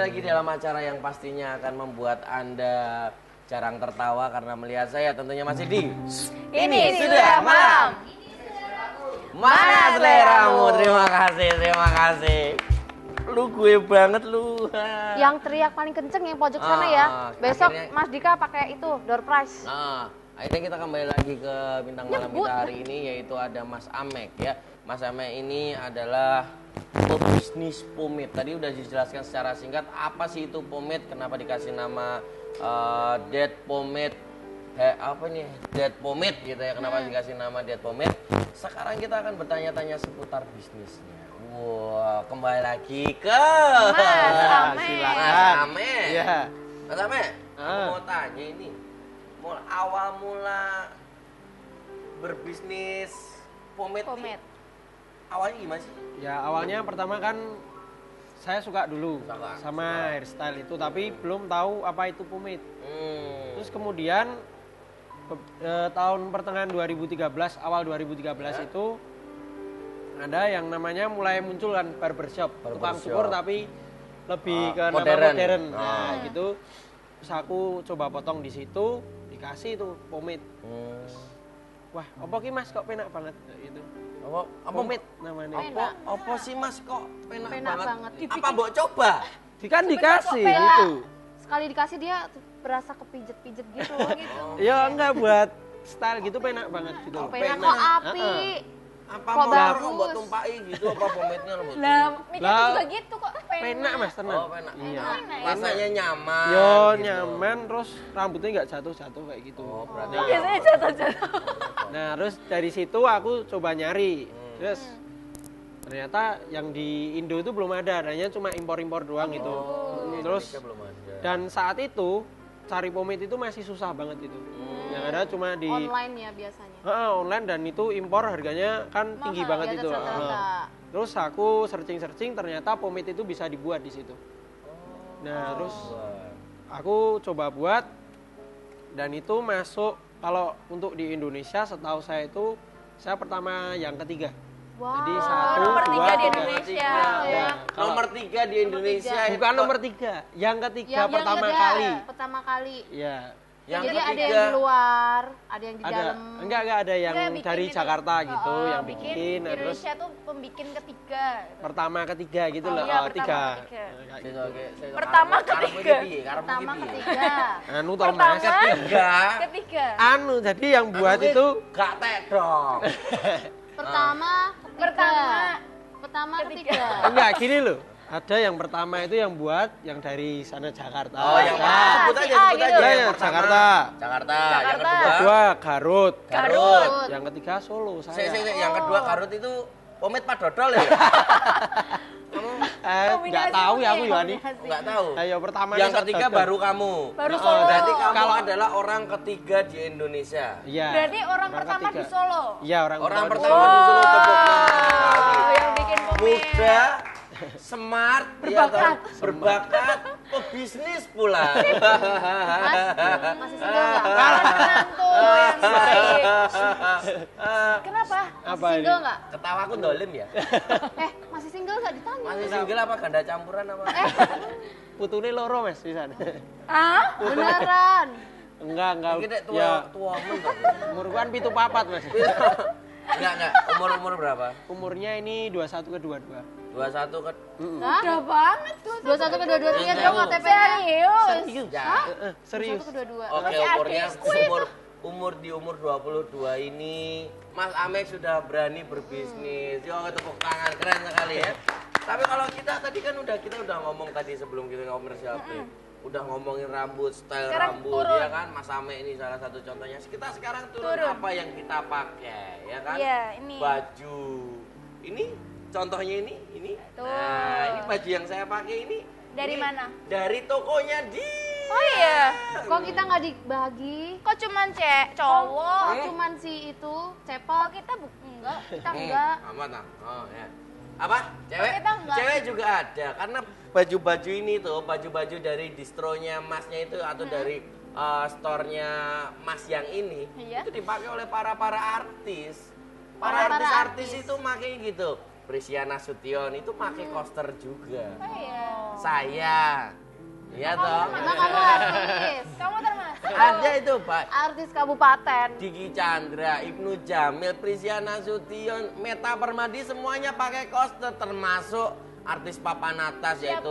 lagi dalam acara yang pastinya akan membuat Anda jarang tertawa karena melihat saya tentunya masih di Ini sudah malam. Mana seleramu? Terima kasih. Lu gue banget lu. Yang teriak paling kenceng yang pojok sana ya. Besok akhirnya, Mas Dika pakai itu door prize. Akhirnya kita kembali lagi ke bintang malam kita hari ini, yaitu ada Mas Amek ya. Mas Amek ini adalah pebisnis pomade. Tadi udah dijelaskan secara singkat apa sih itu pomade, kenapa dikasih nama Dead Pomade. Apa nih Dead Pomade gitu ya, kenapa dikasih nama Dead Pomade. Sekarang kita akan bertanya-tanya seputar bisnisnya. Wah, kembali lagi ke Mas Amek. Mas Amek. Iya. Mas Amek, aku mau tanya ini. Awal mula berbisnis pomade. Awalnya gimana sih? Ya awalnya pertama kan saya suka dulu sama hairstyle itu, tapi belum tahu apa itu pomade. Terus kemudian tahun pertengahan 2013, awal 2013 itu ada yang namanya mulai muncul kan barbershop, tukang cukur tapi lebih ke modern. Nah gitu. Terus aku coba potong di situ, dikasih itu pomade. Wah, apa ki Mas kok penak banget gitu. Apa pomade namanya. Apa sih Mas kok penak banget? Dibikin, apa mbok coba? Kan dikasih gitu. Sekali dikasih dia berasa kepijet-pijet gitu. Ya enggak, buat style gitu penak banget gitu. Penak kok api. Apa kok motor bagus. mbok tumpaki gitu apa pomade-nya mbok? Mikirnya juga gitu kok. Penak Mas, tenang. Oh, penak. Iya. Rasanya nyaman. Yo gitu. nyaman, terus rambutnya nggak jatuh-jatuh kayak gitu. Oh, berarti Biasanya jatuh-jatuh. Nah, terus dari situ aku coba nyari. Terus ternyata yang di Indo itu belum ada, adanya cuma impor-impor doang gitu. Terus Indonesia belum ada. dan saat itu cari pomade itu masih susah banget itu. Yang ada cuma di Online ya biasanya. online, dan itu impor harganya kan tinggi banget di itu. atas rata-rata. Terus aku searching ternyata pomade itu bisa dibuat di situ. Nah, terus aku coba buat dan itu masuk, kalau untuk di Indonesia setahu saya itu saya pertama yang ketiga. Wow. Jadi 1, Nomor 2, tiga di 3. Indonesia. Ya. Nomor 3 di Indonesia. Bukan nomor 3, yang ketiga Yang pertama ketiga, kali. Pertama kali. Ya. Yang Jadi ketiga, ada yang di luar, ada yang di Ada. dalam. Enggak ada yang Bikin dari itu. Jakarta gitu, yang bikin. Nah, terus Indonesia tuh pembikin ketiga. pertama ketiga gitu loh. Iya, Oh, pertama 3. ketiga. Pertama ketiga. Anu tau Mas. Ketiga. Anu jadi yang buat itu gak tek dong. Pertama ketiga. enggak gini loh. Ada yang pertama itu yang buat yang dari sana Jakarta. Oh, yang sebut aja. Ya, Yang pertama. Jakarta. Yang Kedua Garut. Garut. Yang ketiga Solo saya. Yang kedua Garut itu pomade Pak Dodol ya? Enggak tahu ya aku ya nih. Enggak tahu. Ayo pertama Yang ketiga baru kamu. Baru Solo. Berarti kamu adalah orang ketiga di Indonesia. Iya. Berarti orang pertama ketiga. di Solo. Iya, orang Orang pertama. pertama di Solo, tepuk tangan. Yang bikin pomade. Muda, smart, berbakat, pebisnis pula. Masih single nggak? Menantu yang baik. Kenapa? Apa ini? Single nggak? Ketawaku dolim ya. Masih single nggak ditanya? Masih single apa ganda campuran apa? Putune loro Mas di sana. Beneran. Enggak. Iki dek Ya, tua men kok. umur kan 74 Mas. Enggak. Umur berapa? Umurnya ini 21 ke 22. 21 ke Udah banget tuh. 21 ke 22 lihat dong KTP. Serius. ya. Serius. 21 ke 22. Oke, Masih umur 22 ini Mas Amek sudah berani berbisnis. Yo, tepuk tangan, keren sekali ya. Tapi kalau kita tadi kan kita udah ngomong tadi sebelum kita komersial break. Udah ngomongin rambut, style Sekarang rambut turun. ya kan. Mas Amek ini salah satu contohnya. Kita sekarang turun apa yang kita pakai ya kan? Iya, ini. Baju. Ini contohnya ini. Tuh. Nah, ini baju yang saya pakai ini. Dari ini mana? Dari tokonya di. Oh iya. Kok kita nggak dibagi? Kok cuman cowok? Kok cuman si itu cepot? Kita enggak. Kita enggak. Aman ah. Oh ya. Apa? Cewek? Kita enggak. Cewek juga ada karena baju-baju ini tuh, baju-baju dari distronya Masnya itu atau dari store-nya Mas yang ini Iya. itu dipakai oleh para artis. Para Para artis-artis artis. itu pakai gitu. Prisiana Sution itu pakai coaster juga. Oh iya. Saya. Iya toh. Emang kamu artis. Kamu termasuk. Ada itu, Pak. Artis kabupaten. Diki Chandra, Ibnu Jamil, Prisiana Sution, Meta Permadi semuanya pakai koster termasuk artis papan atas yaitu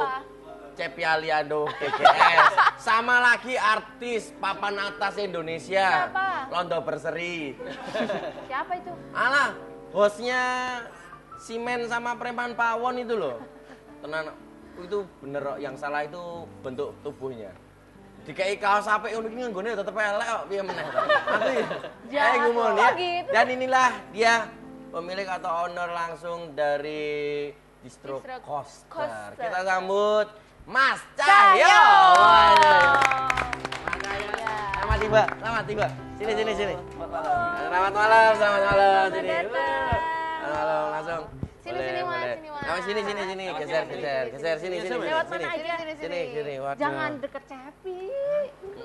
Cepi Aliando GGS. Sama lagi artis papan atas Indonesia. Siapa? Londo Berseri. Siapa itu? Alah, hostnya Simen sama Preman Pawon itu loh. Tenan itu bener kok, yang salah itu bentuk tubuhnya. Dikai kaos sampai unik ini nggone tetep elek kok piye meneh to. Aku ya ngomong ya. gitu? Dan inilah dia pemilik atau owner langsung dari Distro Coaster. Kita sambut Mas Cahyo. Waduh. Selamat tiba, selamat tiba. Sini. Selamat malam. Sini. Halo, langsung. Sini, Mas. Sini. Geser sini. Lewat mana aja? Sini. Waduh. Jangan deket Cepi.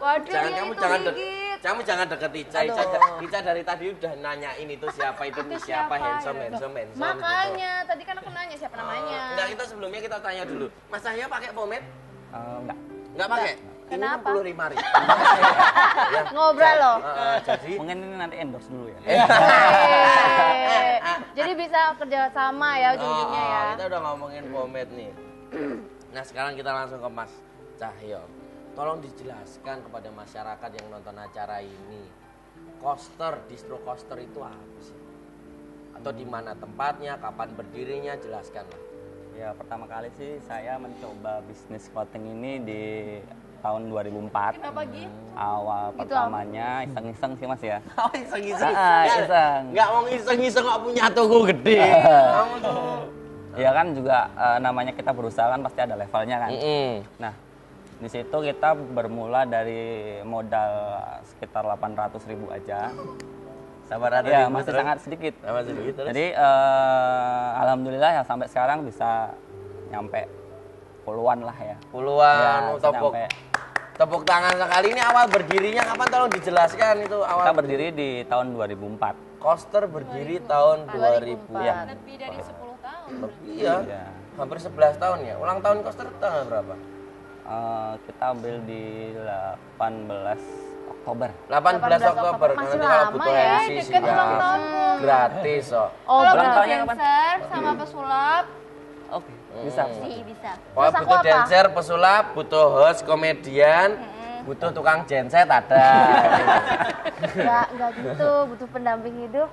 Waduh, Jangan dia kamu itu jangan gigit. kamu jangan deket Ica dari tadi udah nanyain itu siapa siapa handsome. Makanya, tadi kan aku nanya siapa namanya. Enggak, kita sebelumnya kita tanya dulu. Mas Cahyo pakai pomade? Enggak. Enggak pakai. Ini Kenapa? 65.000. Ya. Ngobrol loh. Jadi Mungkin ini nanti endorse dulu ya. Jadi bisa kerja sama ya ujung-ujungnya ya. Kita udah ngomongin pomade nih. Nah, sekarang kita langsung ke Mas Cahyo. Tolong dijelaskan kepada masyarakat yang nonton acara ini. Distro coaster itu apa sih? Atau di mana tempatnya, kapan berdirinya, jelaskanlah. Ya, pertama kali sih saya mencoba bisnis clothing ini di tahun 2004. Kenapa gitu? Awal pertamanya iseng-iseng sih Mas ya. Oh, iseng-iseng. Iseng. Enggak mau iseng-iseng kok punya toko gede. Kamu tuh. Ya kan juga namanya kita berusaha kan pasti ada levelnya kan. Nah, di situ kita bermula dari modal sekitar 800.000 aja. Sabar Ya, masih sangat sedikit. Sama sedikit terus. Jadi alhamdulillah ya sampai sekarang bisa nyampe puluhan lah ya. Puluhan, bisa nyampe. tepuk tangan sekali. Ini awal berdirinya kapan, tolong dijelaskan itu awal. Kita berdiri di tahun 2004. Coaster berdiri tahun 2000. Ya. Lebih dari 10 tahun. Iya. Ya. Hampir 11 tahun ya. Ulang tahun coaster tanggal berapa? Kita ambil di 18 Oktober. 18 Oktober. Masih Nanti kalau lama butuh ya, MC deket siap. ulang tahunku. Gratis kok. Oh, Kalau ulang butuh tahunnya kapan? dancer sama pesulap, Oke, bisa. bisa. Kalau Terus aku butuh apa? dancer, pesulap, butuh host, komedian, butuh tukang genset ada. Enggak gitu, butuh pendamping hidup.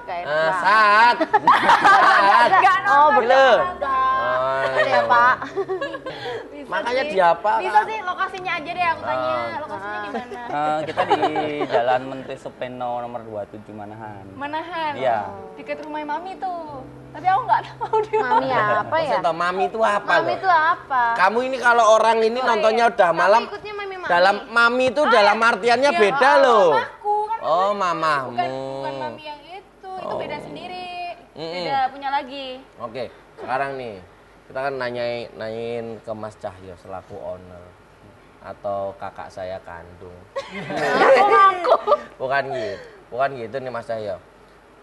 Kayak Saat. Oh, Gila. Ada ya, Pak. Makanya diapa? bisa sih lokasinya aja deh aku tanya. Lokasinya di mana? Kita di Jalan Menteri Supeno nomor 27 Manahan. Manahan. Iya. Dekat rumah mami tuh. Tapi aku nggak tahu di mana. Mami apa ya? Maksudnya mami itu apa Mami loh? itu apa? Kamu ini kalau orang ini nontonnya udah malam, Kamu ikutnya mami. dalam mami itu dalam artiannya Ya, beda loh. Mamaku kan. Oh, mamahmu. Bukan mami yang itu beda sendiri. Beda punya lagi. Oke, sekarang nih kita kan nanyain ke Mas Cahyo selaku owner atau kakak saya kandung. Bukan gitu nih Mas Cahyo.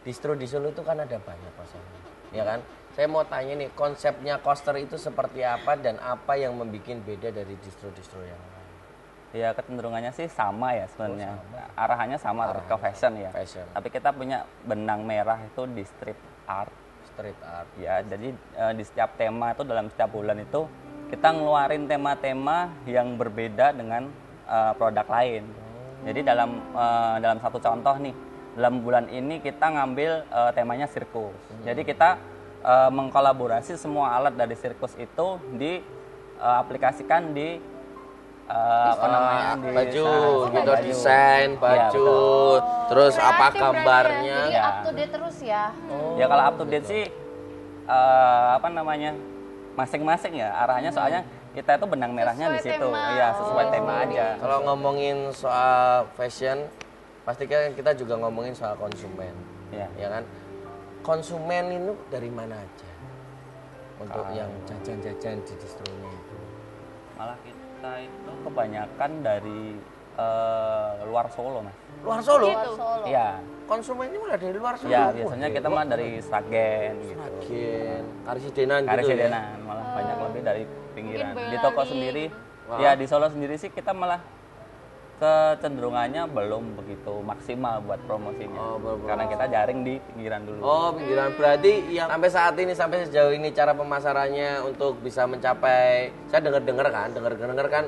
Distro di Solo itu kan ada banyak kosannya, ya kan? Saya mau tanya nih, konsepnya coaster itu seperti apa dan apa yang membuat beda dari distro-distro yang lain? Ya kecenderungannya sih sama ya sebenarnya. Arahannya sama ke fashion ya. Fashion. Tapi kita punya benang merah itu di street art. Street art. Ya, jadi di setiap tema itu dalam setiap bulan itu kita ngeluarin tema-tema yang berbeda dengan produk lain. Jadi dalam satu contoh nih, dalam bulan ini kita ngambil temanya sirkus. Jadi kita mengkolaborasi semua alat dari sirkus itu diaplikasikan di apa namanya di baju desain, gitu, desain baju, terus apa Kreatif gambarnya. Jadi up to date terus ya. Ya kalau up to date sih apa namanya masing-masing ya arahnya, soalnya kita itu benang merahnya di situ. Iya, sesuai tema aja. Kalau ngomongin soal fashion, pasti kan kita juga ngomongin soal konsumen, Iya. ya kan? Konsumen itu dari mana aja untuk yang jajan-jajan di distronya itu? Malah kita itu kebanyakan dari luar Solo, Mas. Luar Solo? Iya. Konsumennya malah dari luar Solo? Ya, biasanya kita mah dari Sragen gitu. Sragen, Karesidenan gitu ya? Karesidenan, malah banyak lebih dari pinggiran. Mungkin Di toko Boyolali. sendiri, Wah. ya di Solo sendiri sih kita malah kecenderungannya belum begitu maksimal buat promosinya. Oh, belum. Karena kita jaring di pinggiran dulu. Oh, pinggiran. Berarti yang sampai saat ini, sampai sejauh ini cara pemasarannya untuk bisa mencapai, saya dengar-dengar kan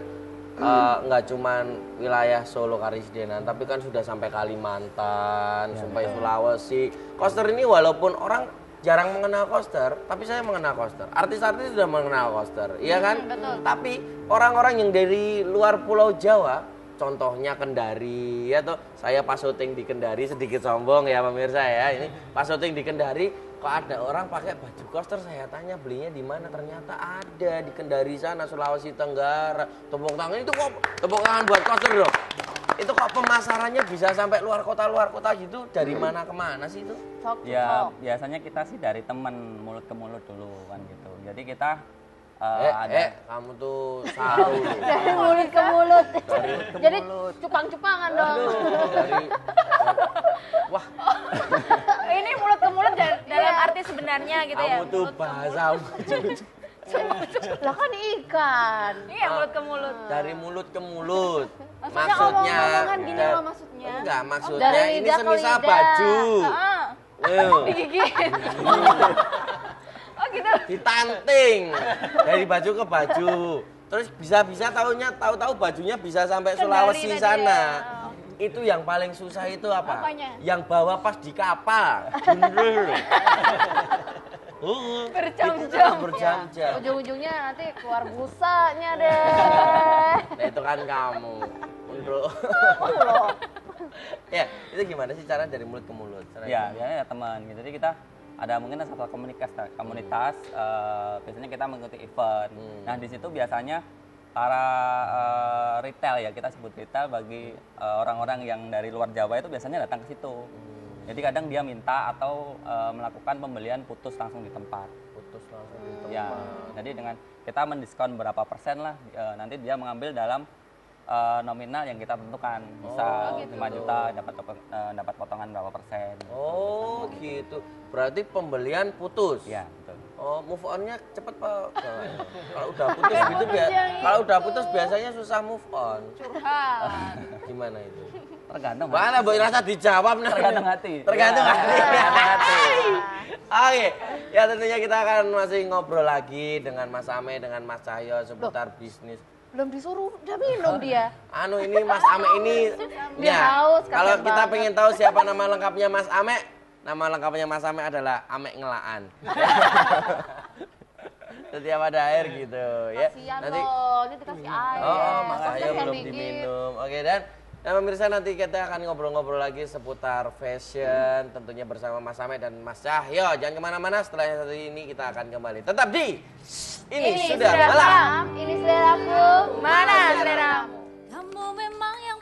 nggak cuman wilayah Solo Karisidenan, tapi kan sudah sampai Kalimantan, sampai Sulawesi. Coaster ini walaupun orang jarang mengenal coaster, tapi saya mengenal coaster. Artis-artis sudah mengenal coaster, iya kan? betul. Tapi orang-orang yang dari luar Pulau Jawa, contohnya Kendari, ya toh, saya pas syuting di Kendari, sedikit sombong ya pemirsa ya, ini pas syuting di Kendari, kok ada orang pakai baju coaster, saya tanya belinya di mana, ternyata ada di Kendari sana, Sulawesi Tenggara. Tepuk tangan itu kok, tepuk tangan buat coaster dong. Itu kok pemasarannya bisa sampai luar kota gitu, dari mana ke mana sih itu? Ya biasanya kita sih dari teman mulut ke mulut dulu kan gitu. Jadi kita kamu tuh saru. Dari mulut ke mulut. Jadi cupang-cupangan dong. Wah, Ini mulut ke mulut dalam arti sebenarnya gitu ya. kamu tuh bahasa Lah kan ikan. Iya, mulut ke mulut. dari mulut ke mulut. Maksudnya omong-omongan gini loh maksudnya. Enggak, maksudnya Dari ini lidah ke semisal lidah. baju. Ah, Eh, digigit. Oh gitu. ditanting dari baju ke baju. Terus bisa tahu-tahu bajunya bisa sampai Kendari Sulawesi tadi sana. ya. Itu yang paling susah itu apa? Apanya? Yang bawa pas di kapal. Bener. Berjam-jam. Berjam-jam. Ujung-ujungnya nanti keluar busanya deh. Nah, itu kan kamu. Bro. Ya, itu gimana sih cara dari mulut ke mulut? Caranya ya biasanya ada teman gitu. Jadi kita ada mungkin satu komunitas biasanya kita mengikuti event. Nah di situ biasanya para retail ya, kita sebut retail bagi orang-orang yang dari luar Jawa itu biasanya datang ke situ. Jadi kadang dia minta atau melakukan pembelian putus langsung di tempat. putus langsung di tempat. Ya, jadi dengan kita mendiskon berapa persen lah, nanti dia mengambil dalam nominal yang kita tentukan. Bisa 5 juta dapat potongan berapa persen. Oh, gitu. Berarti pembelian putus. Ya, betul. Oh, move on-nya cepet, Pak. Kalau udah putus gitu kalau udah putus biasanya susah move on. Curhat. Gimana itu? Tergantung. Mana boleh rasa dijawab nih. Tergantung hati. Tergantung Ya. hati. Tergantung hati. Oke, ya tentunya kita akan masih ngobrol lagi dengan Mas Ame, dengan Mas Cahyo seputar bisnis. Belum disuruh, udah minum dia. Anu ini Mas Ame ini, Dia haus, kasihan kalau kita banget. pengen tahu siapa nama lengkapnya Mas Ame, nama lengkapnya Mas Ame adalah Ame Ngelaan. Setiap ada air gitu ya. Kasihan loh, ini dikasih air. Oh, Mas Kasihan Cahyo belum dikit. diminum. Oke, dan pemirsa nanti kita akan ngobrol-ngobrol lagi seputar fashion, tentunya bersama Mas Ame dan Mas Cahyo. Jangan kemana-mana, setelah yang satu ini kita akan kembali. Tetap di Ini Sudah Malam. Ini seleraku. Mana seleramu? Kamu memang yang